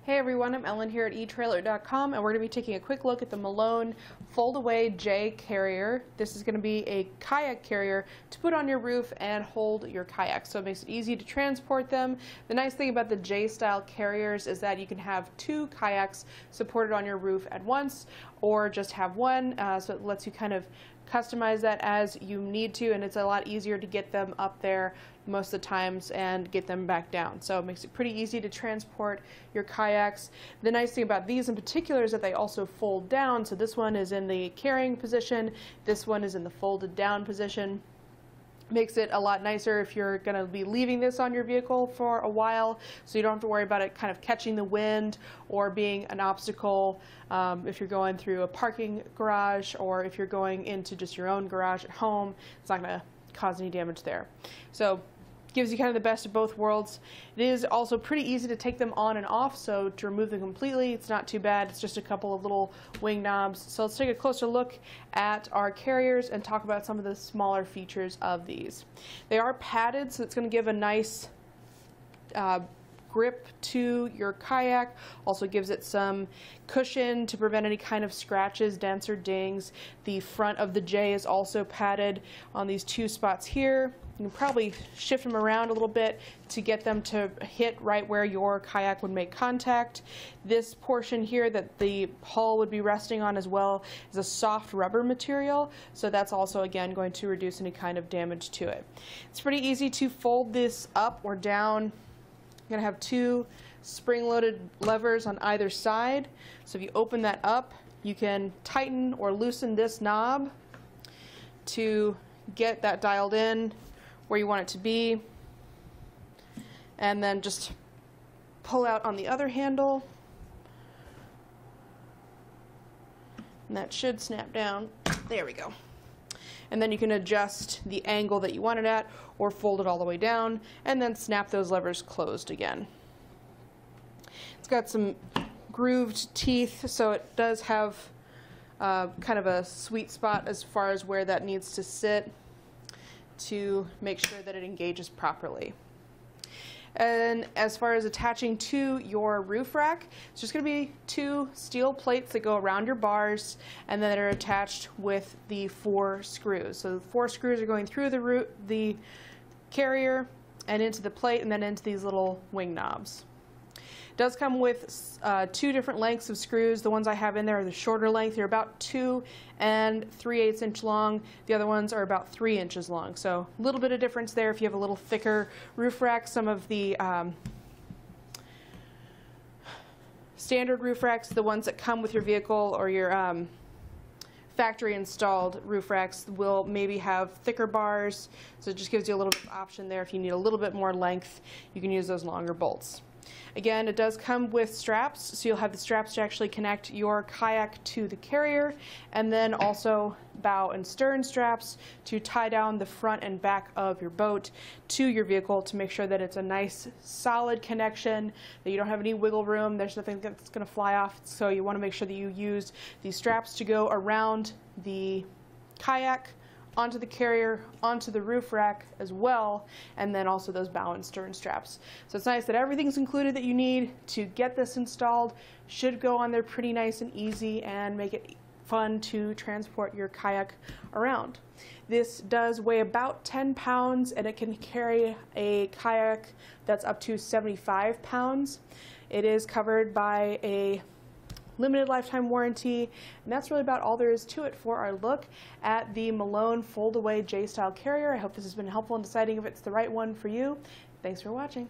Hey everyone, I'm Ellen here at etrailer.com, and we're going to be taking a quick look at the Malone FoldAway-J Carrier. This is going to be a kayak carrier to put on your roof and hold your kayak, so it makes it easy to transport them. The nice thing about the J-style carriers is that you can have two kayaks supported on your roof at once, or just have one, so it lets you kind of customize that as you need to, and it's a lot easier to get them up there most of the times and get them back down. So it makes it pretty easy to transport your kayaks. The nice thing about these in particular is that they also fold down. So this one is in the carrying position, this one is in the folded down position. Makes it a lot nicer if you're going to be leaving this on your vehicle for a while, so you don't have to worry about it kind of catching the wind or being an obstacle if you're going through a parking garage, or if you're going into just your own garage at home. It's not going to cause any damage there. So gives you kind of the best of both worlds. It is also pretty easy to take them on and off, so to remove them completely, it's not too bad. It's just a couple of little wing knobs. So let's take a closer look at our carriers and talk about some of the smaller features of these. They are padded, so it's going to give a nice grip to your kayak. Also gives it some cushion to prevent any kind of scratches, dents, or dings. The front of the J is also padded on these two spots here. You can probably shift them around a little bit to get them to hit right where your kayak would make contact. This portion here that the hull would be resting on as well is a soft rubber material, so that's also again going to reduce any kind of damage to it. It's pretty easy to fold this up or down. You're going to have two spring-loaded levers on either side, so if you open that up, you can tighten or loosen this knob to get that dialed in where you want it to be, and then just pull out on the other handle, and that should snap down. There we go. And then you can adjust the angle that you want it at, or fold it all the way down, and then snap those levers closed again. It's got some grooved teeth, so it does have kind of a sweet spot as far as where that needs to sit to make sure that it engages properly. And as far as attaching to your roof rack, it's just going to be two steel plates that go around your bars and that are attached with the 4 screws. So the 4 screws are going through the carrier and into the plate and then into these little wing knobs. It does come with 2 different lengths of screws. The ones I have in there are the shorter length. They're about 2 and 3/8 inch long. The other ones are about 3 inches long. So a little bit of difference there if you have a little thicker roof rack. Some of the standard roof racks, the ones that come with your vehicle or your factory installed roof racks, will maybe have thicker bars. So it just gives you a little bit of option there. If you need a little bit more length, you can use those longer bolts. Again, it does come with straps, so you'll have the straps to actually connect your kayak to the carrier, and then also bow and stern straps to tie down the front and back of your boat to your vehicle to make sure that it's a nice solid connection, that you don't have any wiggle room, there's nothing that's going to fly off. So you want to make sure that you use these straps to go around the kayak, onto the carrier, onto the roof rack as well, and then also those bow and stern straps. So it's nice that everything's included that you need to get this installed. Should go on there pretty nice and easy and make it fun to transport your kayak around. This does weigh about 10 pounds and it can carry a kayak that's up to 75 pounds. It is covered by a limited lifetime warranty, and that's really about all there is to it for our look at the Malone FoldAway-J style carrier. I hope this has been helpful in deciding if it's the right one for you. Thanks for watching.